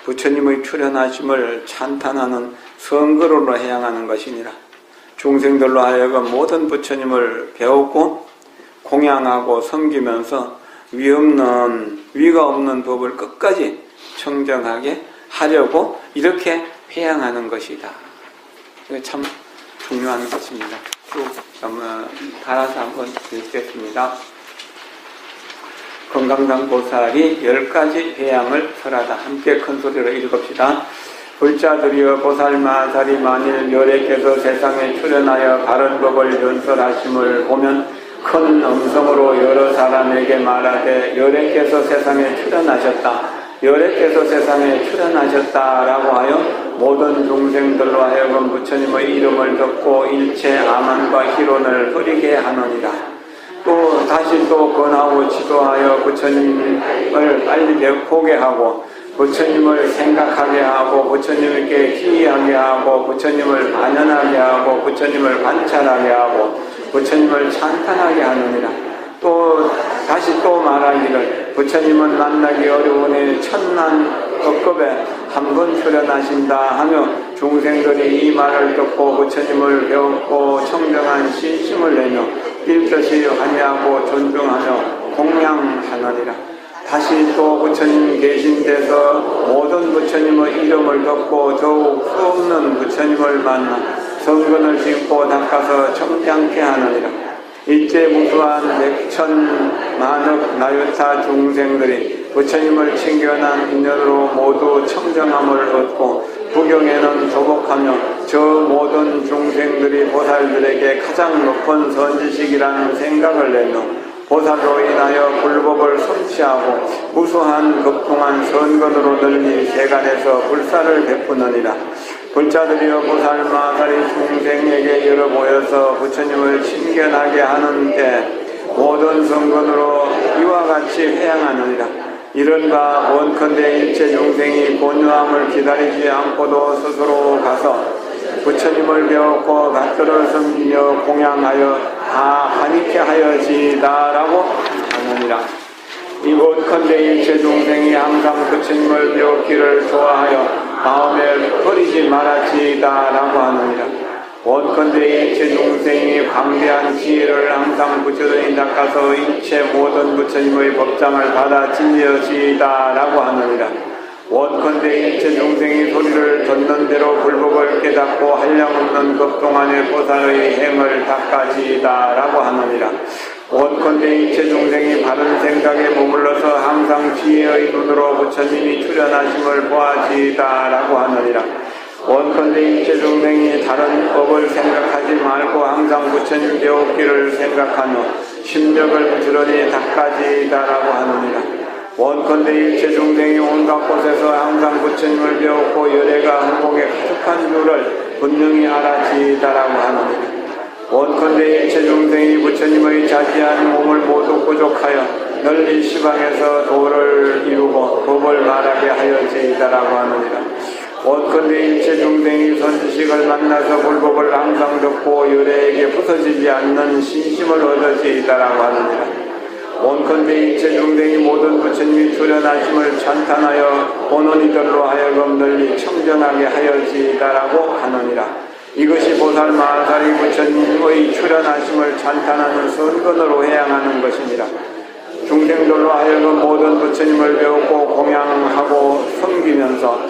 부처님의 출현하심을 찬탄하는 선거로 해양하는 것이니라. 중생들로 하여금 모든 부처님을 배우고 공양하고 섬기면서 위가 없는 법을 끝까지 청정하게 하려고 이렇게 회양하는 것이다. 이게 참 중요한 것입니다. 쭉 달아서 한번 읽겠습니다. 건강당 보살이 10가지 회양을 설하다. 함께 큰 소리로 읽읍시다. 불자들이여 보살마살이 만일 열애께서 세상에 출현하여 바른 법을 연설하심을 보면 큰 음성으로 여러 사람에게 말하되 열애께서 세상에 출현하셨다. 열애께서 세상에 출현하셨다라고 하여 모든 중생들로 하여금 부처님의 이름을 듣고 일체 아만과 희론을 흐리게 하느니라. 또 다시 또 권하고 지도하여 부처님을 빨리 보게 하고 부처님을 생각하게 하고 부처님께 기이하게 하고 부처님을 반연하게 하고 부처님을 관찰하게 하고 부처님을 찬탄하게 하느니라. 또 다시 또 말하기를 부처님은 만나기 어려우니 천난 억겁에 한 번 출현하신다 하며 중생들이 이 말을 듣고 부처님을 배웠고 청정한 신심을 내며 일뜻이 환희하고 존중하며 공양하느니라. 다시 또 부처님 계신 데서 모든 부처님의 이름을 듣고 더욱 수없는 부처님을 만나 성근을 짓고 닦아서 청량케 하느니라. 일제 무수한 백천만억 나유타 중생들이 부처님을 친견한 인연으로 모두 청정함을 얻고 부경에는 도복하며 저 모든 중생들이 보살들에게 가장 높은 선지식이라는 생각을 내며 보살로 인하여 불법을 성취하고 무수한 극동한 선근으로 널리 세간에서 불사를 베푸느니라. 불자들이여 보살마살이 중생에게 열어 보여서 부처님을 친견하게 하는 때 모든 성근으로 이와 같이 회양하느니라. 이른바 원컨대 일체 중생이 본유함을 기다리지 않고도 스스로 가서 부처님을 배웠고 받들어 섬기며 공양하여 다 환희케 하여지다라고 하느니라. 이곳컨대 일체 중생이 항상 부처님을 배웠기를 좋아하여 마음에 버리지 말아지다라고 하느니라. 원컨대 일체 중생이 광대한 지혜를 항상 부처님이 닦아서 일체 모든 부처님의 법장을 받아 진리어지다라고 하느니라. 원컨대 일체 중생이 소리를 듣는 대로 불법을 깨닫고 한량없는 급동안의 보살의 행을 닦아지다라고 하느니라. 원컨대 일체 중생이 바른 생각에 머물러서 항상 지혜의 눈으로 부처님이 출현하심을 보아지다라고 하느니라. 원컨대 일체 중생이 다른 법을 생각하지 말고 항상 부처님 배웠기를 생각하며 심력을 부지런히 닦아지다라고 하느니라. 원컨대 일체 중생이 온갖 곳에서 항상 부처님을 배웠고 열애가 흥복에 가득한 줄을 분명히 알아지다라고 하느니라. 원컨대 일체 중생이 부처님의 자비한 몸을 모두 부족하여 널리 시방에서 도를 이루고 법을 말하게 하여지다라고 하느니라. 원컨대 일체 중생이 선지식을 만나서 불법을 항상 듣고 열애에게 부서지지 않는 신심을 얻어지다라고 하느니라. 원컨대 일체 중생이 모든 부처님이 출현하심을 찬탄하여 오는 이들로 하여금 널리 청정하게 하여지다라고 하느니라. 이것이 보살마살이 부처님의 출현하심을 찬탄하는 선근으로 회양하는 것이니라. 중생들로 하여금 모든 부처님을 배우고 공양하고 섬기면서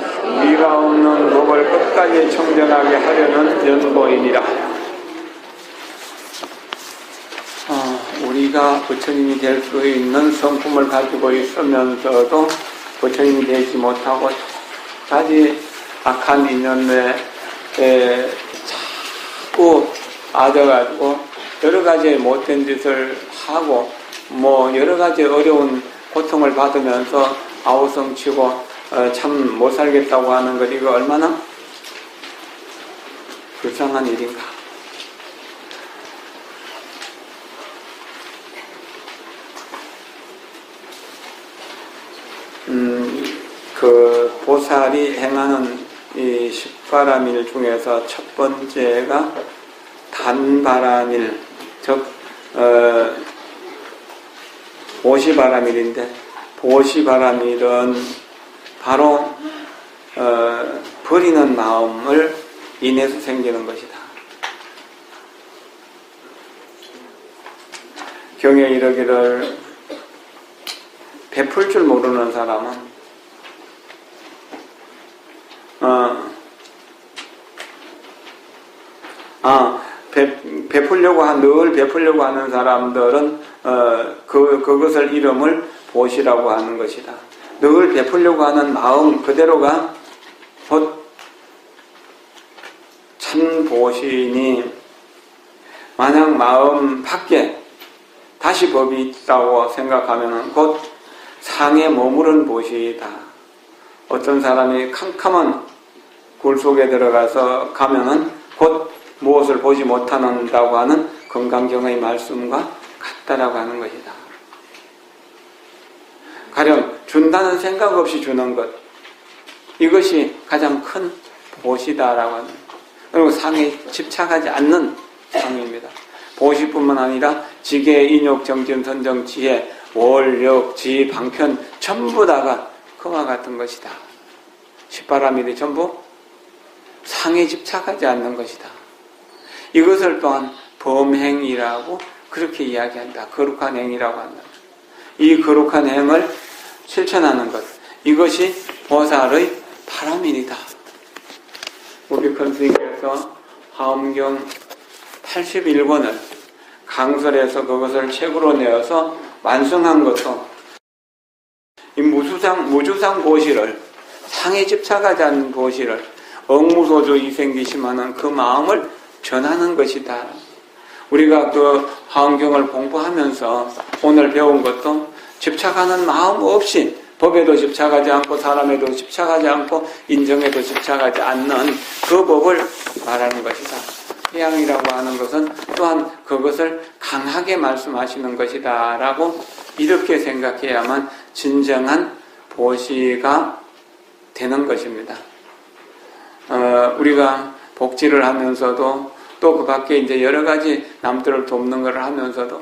미가 없는 법을 끝까지 청정하게 하려는 연보이니라. 우리가 부처님이 될 수 있는 성품을 가지고 있으면서도 부처님이 되지 못하고 자기 악한 인연에 자꾸 아져가지고 여러 가지 못된 짓을 하고 여러 가지 어려운 고통을 받으면서 아우성치고 참 못 살겠다고 하는 것, 이거 얼마나 불쌍한 일인가. 그 보살이 행하는 이 십바람일 중에서 첫 번째가 단바람일, 즉 보시바라밀인데, 보시바라밀은 바로 버리는 마음을 인해서 생기는 것이다. 경에 이르기를 베풀 줄 모르는 사람은 늘 베풀려고 하는 사람들은 그것을 이름을 보시라고 하는 것이다. 늘 베풀려고 하는 마음 그대로가 곧 참 보시니, 만약 마음 밖에 다시 법이 있다고 생각하면 곧 상에 머무른 보시다. 어떤 사람이 캄캄한 굴 속에 들어가서 가면은 곧 무엇을 보지 못한다고 하는 건강경의 말씀과 같다라고 하는 것이다. 가령 준다는 생각 없이 주는 것, 이것이 가장 큰 보시다라고 하는, 그리고 상에 집착하지 않는 상입니다. 보시뿐만 아니라 지계, 인욕, 정진, 선정, 지혜, 월력, 지, 방편 전부 다가 그와 같은 것이다. 십바라밀이 전부 상에 집착하지 않는 것이다. 이것을 또한 범행이라고 그렇게 이야기한다. 거룩한 행이라고 한다. 이 거룩한 행을 실천하는 것, 이것이 보살의 바라밀이다. 우리 큰 스님께서 화엄경 81권을 강설해서 그것을 책으로 내어서 완성한 것도 이 무주상 보시를, 상에 집착하지 않는 보시를, 억무소조 이생기심하는 그 마음을 전하는 것이다. 우리가 그 화엄경을 공부하면서 오늘 배운 것도 집착하는 마음 없이, 법에도 집착하지 않고 사람에도 집착하지 않고 인정에도 집착하지 않는 그 법을 말하는 것이다. 해양이라고 하는 것은 또한 그것을 강하게 말씀하시는 것이다 라고 이렇게 생각해야만 진정한 보시가 되는 것입니다. 우리가 복지를 하면서도 또 그 밖에 이제 여러 가지 남들을 돕는 것을 하면서도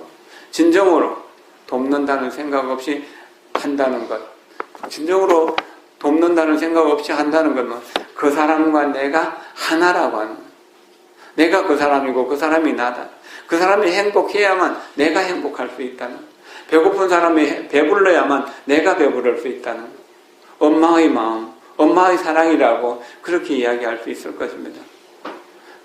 진정으로 돕는다는 생각 없이 한다는 것, 진정으로 돕는다는 생각 없이 한다는 것은 그 사람과 내가 하나라고 하는, 내가 그 사람이고 그 사람이 나다. 그 사람이 행복해야만 내가 행복할 수 있다는, 배고픈 사람이 배불러야만 내가 배부를 수 있다는 엄마의 마음, 엄마의 사랑이라고 그렇게 이야기할 수 있을 것입니다.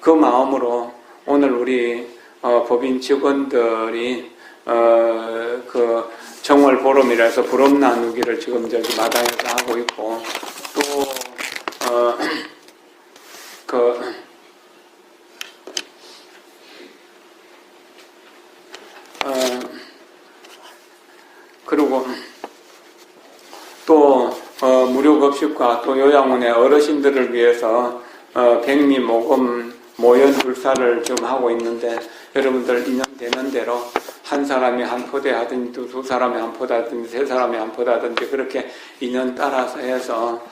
그 마음으로 오늘 우리 법인 직원들이 그 정월 보름이라 해서 부름 나누기를 지금 저기 마당에서 하고 있고, 또 그리고 또 무료 급식과 또 요양원의 어르신들을 위해서 백미 모금 모연 불사를 좀 하고 있는데, 여러분들 인연되는 대로 한 사람이 한 포대 하든지 두 사람이 한 포대 하든지 세 사람이 한 포대 하든지 그렇게 인연 따라서 해서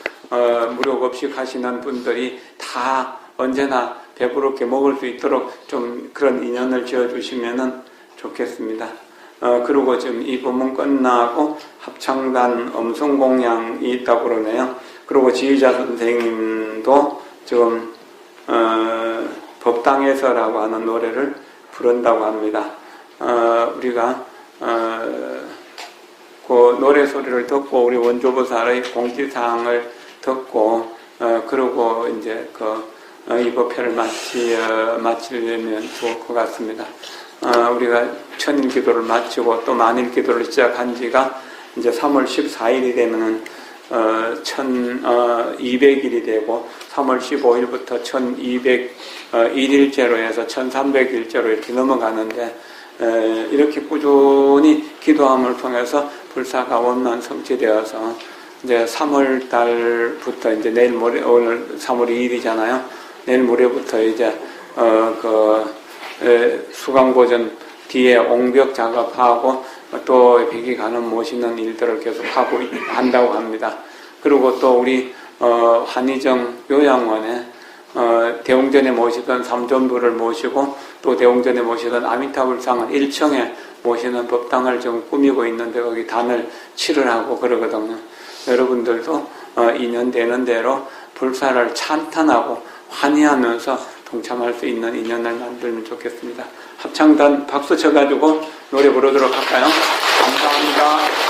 무료 급식 하시는 분들이 다 언제나 배부르게 먹을 수 있도록 좀 그런 인연을 지어주시면 좋겠습니다. 그리고 지금 이 법문 끝나고 합창단 엄성공양이 있다고 그러네요. 그리고 지휘자 선생님도 지금 법당에서라고 하는 노래를 부른다고 합니다. 우리가 그 노래 소리를 듣고 우리 원조보살의 공지사항을 듣고 그리고 이제 이 법회를 마치려면 좋을 것 같습니다. 우리가 천일기도를 마치고 또 만일기도를 시작한 지가 이제 3월 14일이 되면은 1200일이 되고 3월 15일부터 1201일째로 해서 1300일째로 이렇게 넘어가는데, 이렇게 꾸준히 기도함을 통해서 불사가 원만 성취되어서 이제 3월 달부터 이제 내일 모레, 오늘 3월 2일이잖아요. 내일 모레부터 이제 수강고전 뒤에 옹벽 작업하고 또 백이간음 모시는 일들을 계속 한다고 합니다. 그리고 또 우리 한의정 요양원에 대웅전에 모시던 삼존부를 모시고 또 대웅전에 모시던 아미타불상을 1층에 모시는 법당을 좀 꾸미고 있는데 거기 단을 칠을 하고 그러거든요. 여러분들도 인연 되는 대로 불사를 찬탄하고 환희하면서 동참할 수 있는 인연을 만들면 좋겠습니다. 합창단 박수 쳐가지고 노래 부르도록 할까요? 감사합니다.